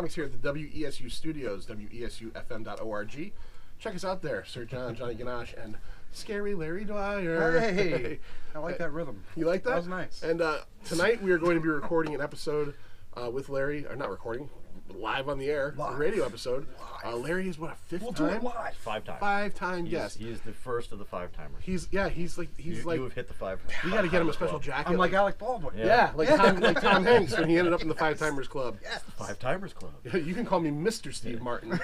comics here at the WESU Studios, WESUFM.org. Check us out there. Sir John, Johnny Ganache, and Scary Larry Dwyer. Hey, I like that rhythm. You like that? That was nice. And tonight we are going to be recording an episode with Larry, or not recording, live on the air, a radio episode. Larry is what, a fifth time? We'll do it live. Five-time guest. He is the first of the five-timers. He's like You have hit the five. We got to get him a special jacket. I'm like Alec Baldwin. Yeah, like Tom Hanks when he ended up in the Five-Timers Club. Yes. Five-timers club. You can call me Mr. Steve Martin.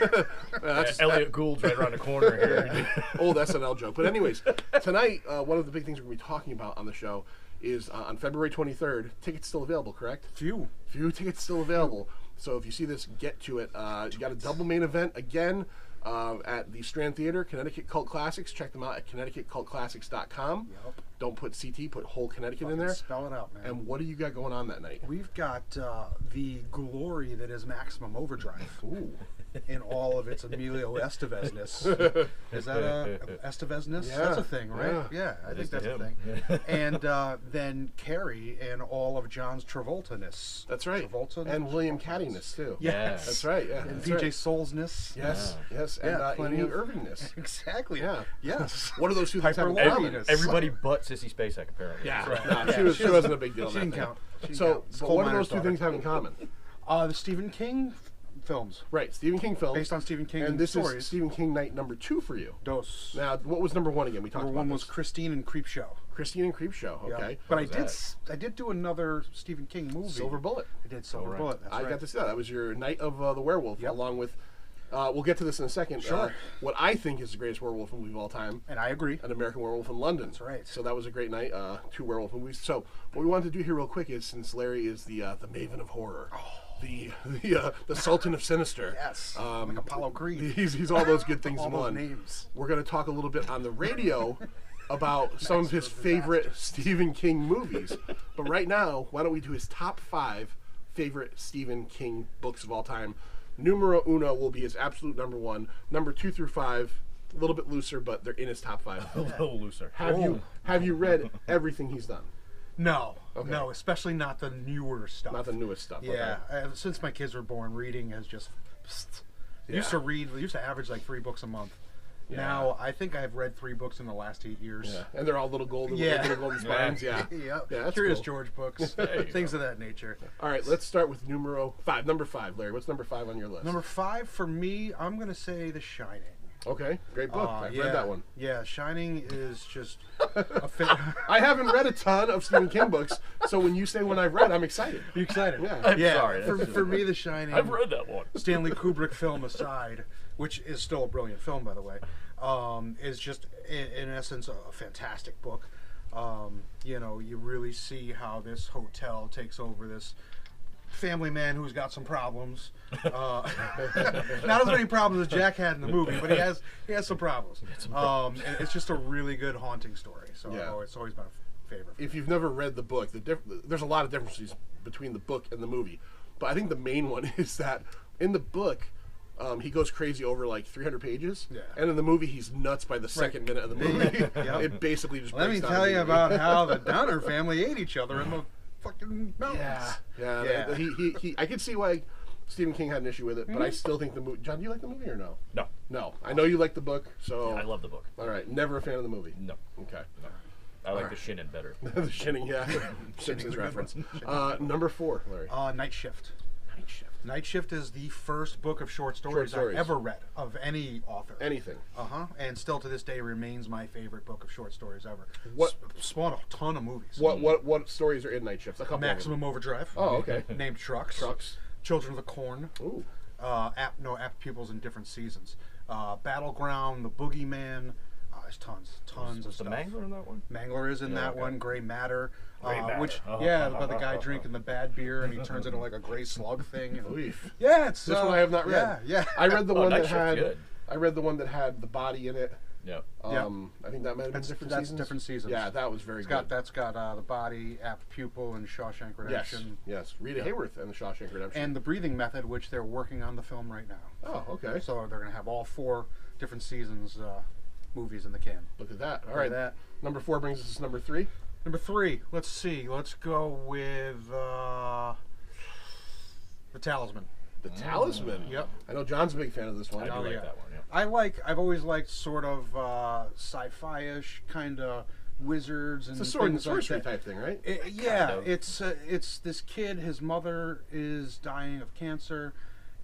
Elliot Gould's right around the corner here. Old SNL joke. But anyways, tonight, one of the big things we're going to be talking about on the show is on February 23rd, tickets still available, correct? Few tickets still available. So if you see this, get to it. You got a double main event again at the Strand Theater, Connecticut Cult Classics. Check them out at ConnecticutCultClassics.com. Yep. Don't put CT, put whole Connecticut in there. Spell it out, man. And what do you got going on that night? We've got the glory that is Maximum Overdrive. Ooh. In all of its Emilio Estevezness. Is that a Estevezness? Yeah. That's a thing, right? Yeah, I think that's a thing. And then Carrie and all of John's Travolta-ness. That's right. Travolta and William Cattiness, too. Yes. That's right, yeah. And That's PJ right. Soulsness. Yes, yes. And plenty Amy of Irvingness. Exactly. Yeah. Yes. What are those two things have in common? Hyperloneliness. Everybody but Sissy Spacek, apparently. Yeah, Right. no, she wasn't a big deal. She in didn't that count. thing. She didn't So, count. It's but coal what do miner's those two daughter. things have in common? The Stephen King films. Right, Stephen King films. Based on Stephen King and this stories. is Stephen King night number 2 for you. Dos. Now, what was number 1 again? We talked Number about one this. was Christine and Creepshow. Christine and Creepshow. Okay. Yeah. But was I did do another Stephen King movie. Silver Bullet. I did Silver right. Bullet. That's I right. got to see that. That was your night of the Werewolf, Yep. along with. We'll get to this in a second. Sure. What I think is the greatest werewolf movie of all time. And I agree. An American Werewolf in London. That's right. So that was a great night. 2 werewolf movies. So what we wanted to do here real quick is, since Larry is the maven of horror, the Sultan of Sinister. Yes. Like Apollo Creed. He's all those good things All in those one. names. We're going to talk a little bit on the radio about some of his favorite Stephen King movies. But right now, why don't we do his top 5 favorite Stephen King books of all time? Numero uno will be his absolute number 1. Number 2 through 5, a little bit looser, but they're in his top 5. A little looser. Have you read everything he's done? No. Okay. No, especially not the newer stuff. Not the newest stuff. Yeah. Okay. Since my kids were born, reading has just... Used to average like 3 books a month. Yeah. Now, I think I've read 3 books in the last 8 years. Yeah. And they're all little golden, little golden spines. Yeah. Yeah, that's Curious cool. George books, things of that nature. All right, let's start with number 5. Number 5, Larry. What's number 5 on your list? Number 5 for me, I'm going to say The Shining. Okay, great book. I've read that one. Yeah, Shining is just I haven't read a ton of Stephen King books, so when you say one I've read, I'm excited. You excited? Yeah. I'm Yeah, sorry. for me, The Shining. I've read that one. Stanley Kubrick film aside, which is still a brilliant film, by the way, is just, in essence, a fantastic book. You really see how this hotel takes over this family man who's got some problems. Not as many problems as Jack had in the movie, but he has some problems. And it's just a really good haunting story. So it's always been a favorite. If you've never read the book, there's a lot of differences between the book and the movie. But I think the main one is that in the book, he goes crazy over like 300 pages. Yeah. And in the movie, he's nuts by the second minute of the movie. Yep. It basically just Let me breaks down tell you immediately. about how the Donner family ate each other in the fucking mountains. Yeah. He I could see why Stephen King had an issue with it, but I still think the movie... John, do you like the movie or no? No. No. I know you like the book, so... I love the book. All right. Never a fan of the movie? No. Okay. No. I like the Shinnin better. The Shinning, yeah. Simpsons reference. Number 4, Larry. Night Shift. Night Shift. Night Shift is the first book of short stories I've ever read of any author. Anything. And still to this day remains my favorite book of short stories ever. What- Spawned a ton of movies. What stories are in Night Shift? A couple Maximum Overdrive. Oh, okay. Named Trucks. Trucks. Children of the Corn. Ooh. Apt Pupils in different seasons. Battleground, The Boogeyman. There's tons of Was the stuff. Mangler in that one? Mangler is in that okay. one. Gray Matter. Gray Matter. Which, Oh. about the guy drinking the bad beer and he turns into like a gray slug thing. Leaf. Yeah, it's This one I have not read. Yeah. I read the one Night that Shift's had. good. I read the one that had the body in it. Yep. I think that might have been different that's seasons. different seasons. Yeah, that was very good. That's got The Body, Apt Pupil, and Shawshank Redemption. Yes. Rita Hayworth and the Shawshank Redemption. And The Breathing Method, which they're working on the film right now. Oh, okay. So they're going to have all 4 different seasons movies in the can. Look at that. All Look right. at that. Number 4 brings us to number 3. Number 3, let's see. Let's go with The Talisman. The Talisman. Yep. I know John's a big fan of this one. I do Oh, like yeah. that one. Yeah. I've always liked sort of sci-fi-ish kind of wizards and It's a sword and things like sorcery that. type thing, right? Yeah, Kind of. it's this kid. His mother is dying of cancer,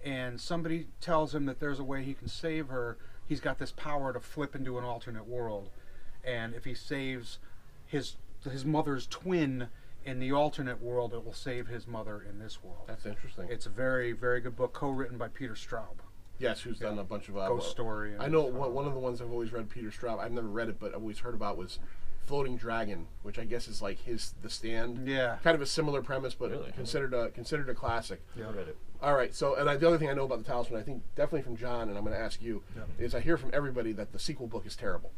and somebody tells him that there's a way he can save her. He's got this power to flip into an alternate world, and if he saves his mother's twin in the alternate world, it will save his mother in this world. That's interesting. It's a very, very good book, co-written by Peter Straub. Yes, who's done a bunch of Ghost Story. I know one of the ones I've always read, Peter Straub. I've never read it, but I've always heard about was Floating Dragon, which I guess is like The Stand. Yeah. Kind of a similar premise, but Really? considered a classic. Yeah. I read it. All right, so the other thing I know about the Talisman, I think definitely from John, and I'm going to ask you, is I hear from everybody that the sequel book is terrible.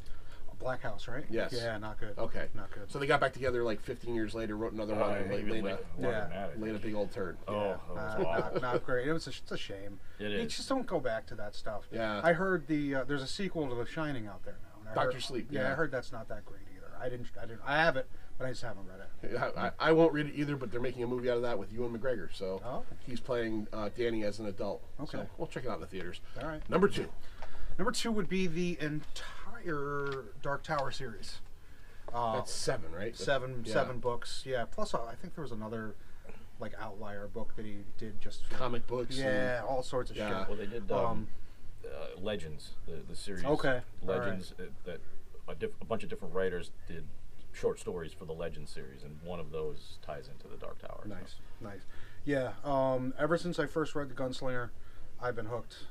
Black House, right? Yes. Yeah, not good. Okay. Not good. So they got back together like 15 years later, wrote another one, and Even laid later Yeah. than that, I a think. big old turd. Oh, that was awful. not great. It's a shame. It You is. just don't go back to that stuff. Yeah. I heard there's a sequel to The Shining out there now. and I Dr. heard- Sleep, Yeah, yeah. I heard that's not that great either. I have it, but I just haven't read it. I won't read it either, but they're making a movie out of that with Ewan McGregor. So Oh. he's playing Danny as an adult. Okay. So we'll check it out in the theaters. All right. Number 2. Number 2 would be the entire Dark Tower series. That's 7, right? Seven books. Yeah. Plus, I think there was another like outlier book that he did just for Comic books. Yeah, all sorts of Yeah. shit. Well, they did Legends, the series. Okay, Legends, that a bunch of different writers did short stories for the Legends series, and one of those ties into the Dark Tower. so. Nice. Yeah. Ever since I first read The Gunslinger, I've been hooked.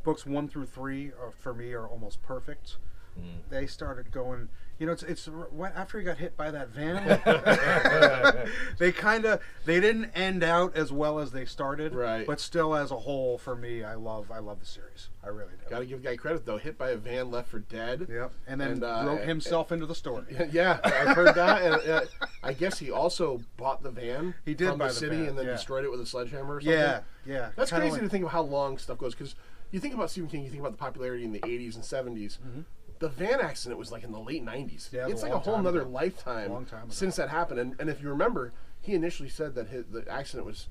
Books 1 through 3 for me are almost perfect. They started going. It's right after he got hit by that van. they didn't end out as well as they started. Right. But still, as a whole, for me, I love the series. I really do. Got to give the guy credit though. Hit by a van, left for dead. Yep. And then wrote himself into the story. Yeah, I've heard that. And I guess he also bought the van. He did from buy the the city van, and then yeah. destroyed it with a sledgehammer or something. Yeah. That's Kinda crazy like- to think of how long stuff goes, because you think about Stephen King, you think about the popularity in the 80s and 70s. The van accident was like in the late 90s. Yeah, it was it's a like a long whole time nother ago. lifetime Long time ago. since that happened. And if you remember, he initially said that the accident was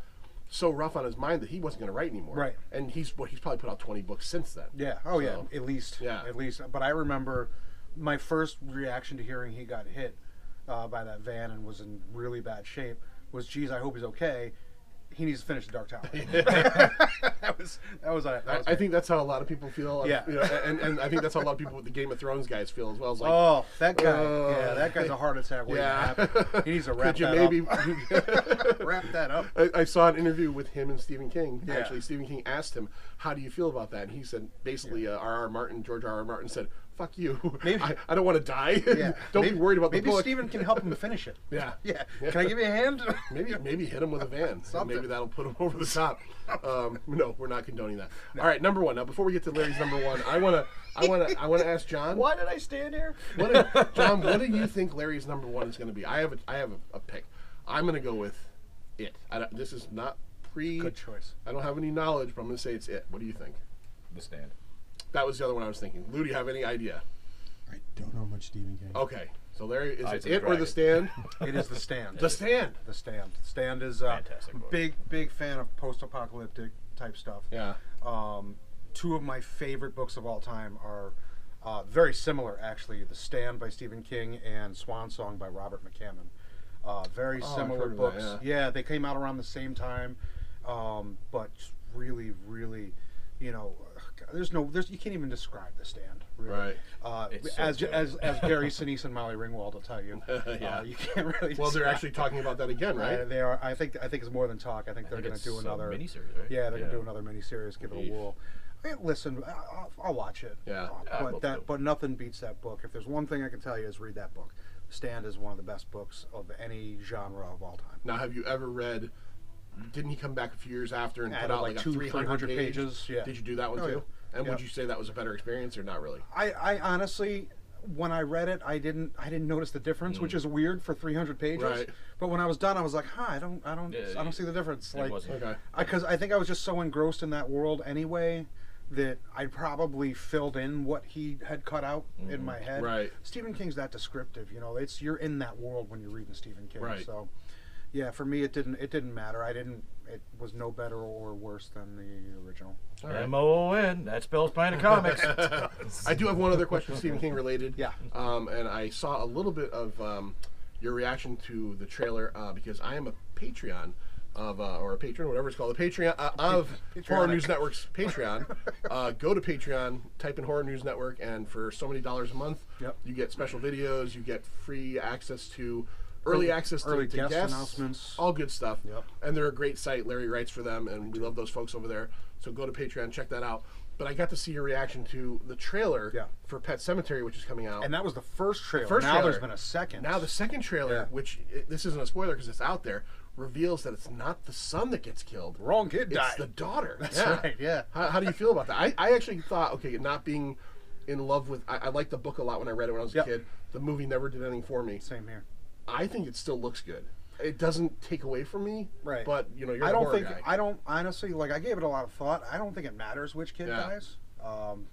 so rough on his mind that he wasn't going to write anymore. Right. And he's probably put out 20 books since then. Yeah. Oh, yeah. So, At least. Yeah. At least. But I remember my first reaction to hearing he got hit by that van and was in really bad shape was, geez, I hope he's okay. He needs to finish the Dark Tower. that was I think that's how a lot of people feel. Yeah. And I think that's how a lot of people with the Game of Thrones guys feel as well. It's like, Oh, that guy. Yeah, that guy's a heart attack waiting to happen. He needs to wrap could you that maybe? up. Wrap that up. I saw an interview with him and Stephen King. Yeah. Actually, Stephen King asked him, "How do you feel about that?" And he said, basically, George R. R. Martin said, "Fuck you. Maybe- I don't want to die. Yeah. Don't be worried about the maybe book." Steven can help him finish it. Yeah. Yeah. Can I give you a hand? Maybe hit him with a van. Something. Maybe that'll put him over the top. No, we're not condoning that. All right, number 1. Now, before we get to Larry's number 1, I wanna ask John. Why did I stand here? John, what do you think Larry's number 1 is going to be? I have a pick. I'm going to go with It. This is not Good choice. I don't have any knowledge, but I'm going to say it's It. What do you think? The Stand. That was the other one I was thinking. Lou, do you have any idea? I don't know much Stephen King. Okay, so Larry, is Eyes it of It or The Dragon. Stand? It is The Stand. The Stand. The Stand. The Stand is Fantastic book. big fan of post-apocalyptic type stuff. Yeah. 2 of my favorite books of all time are very similar, actually. The Stand by Stephen King and Swan Song by Robert McCammon. Very I've similar heard of that, books. yeah. They came out around the same time, but really, there's you can't even describe The Stand. Really. Right. It's so As good. Gary Sinise and Molly Ringwald will tell you. Yeah. You can't really. Well, they're describe- actually talking about that again, right? They are. I think it's more than talk. I think they're going to do another miniseries, right? Yeah, they're going to do another miniseries. Give it a Yeesh. whirl. Listen, I'll watch it. Yeah. I will too. But nothing beats that book. If there's one thing I can tell you is read that book. Stand is one of the best books of any genre of all time. Now, have you ever read? Didn't he come back a few years after and put Added out like like a 300 300 pages? Yeah. Did you do that one Oh, too? yeah. And would Yep. you say that was a better experience or not really? I honestly, when I read it, I didn't notice the difference, which is weird for 300 pages. Right. But when I was done, I was like, I don't Yeah, see the difference. It Like, wasn't. Okay. because I think I was just so engrossed in that world anyway that I probably filled in what he had cut out in my head. Right. Stephen King's that descriptive, you're in that world when you're reading Stephen King. Right. So, Yeah, for me it didn't matter. It was no better or worse than the original. M-O-N. That spells Pint of Comics. I do have one other question, Stephen King related. Yeah. And I saw a little bit of your reaction to the trailer because I am a Patreon of or a patron, whatever it's called, a Patreon of Horror News Network's Patreon. Go to Patreon, type in Horror News Network, and for so many dollars a month, you get special videos, you get free access to early access to guest announcements, all good stuff. Yep. And they're a great site. Larry writes for them, and we love those folks over there. So go to Patreon, check that out. But I got to see your reaction to the trailer for Pet Sematary, which is coming out. And that was the first trailer. Now there's been a second. Now the second trailer, which this isn't a spoiler because it's out there, reveals that it's not the son that gets killed. Wrong kid died. It's the daughter. That's right, yeah. How do you feel about that? I actually thought, okay, not being in love with... I liked the book a lot when I read it when I was a kid. The movie never did anything for me. Same here. I think it still looks good. It doesn't take away from me, right? But you're a horror guy. I don't honestly I gave it a lot of thought. I don't think it matters which kid dies. One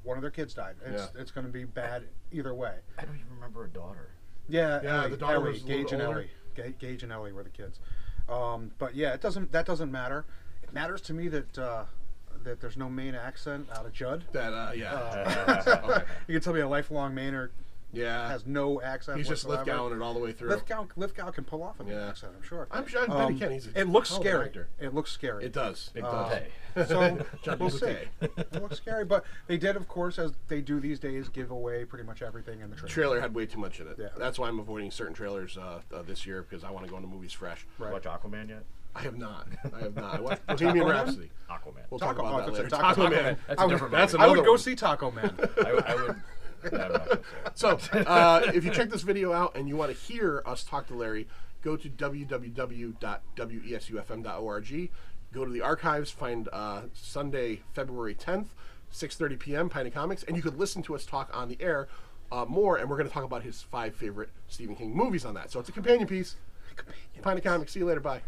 of their kids died. It's going to be bad either way. I don't even remember a daughter. Yeah, the daughter was Gage and older. Ellie. Gage and Ellie were the kids. But yeah, that doesn't matter. It matters to me that there's no Maine accent out of Judd. Okay. You can tell me a lifelong Mainer. Has no accent. He's just whatsoever. Lithgow it all the way through. Lithgow can pull off a Maine accent, I'm sure. I'm sure. I bet he can. It looks scary. It looks scary. It does. It does. So John we'll see. Bouquet. It looks scary, but they did, of course, as they do these days, give away pretty much everything in the trailer. The trailer had way too much in it. Yeah. That's why I'm avoiding certain trailers this year because I want to go into movies fresh. Right. Watch Aquaman yet? I have not. I watched Bohemian Rhapsody. Aquaman. We'll talk about that later. Taco Man. Man. That's a different That's movie. I another would go one. see Taco Man. I would. No, I'm not gonna say it. So, if you check this video out and you want to hear us talk to Larry, go to www.wesufm.org. Go to the archives, find Sunday, February 10th, 6:30 p.m., Pint of Comics, and you could listen to us talk on the air more, and we're going to talk about his 5 favorite Stephen King movies on that. So it's a companion piece. Pint of Comics. See you later. Bye.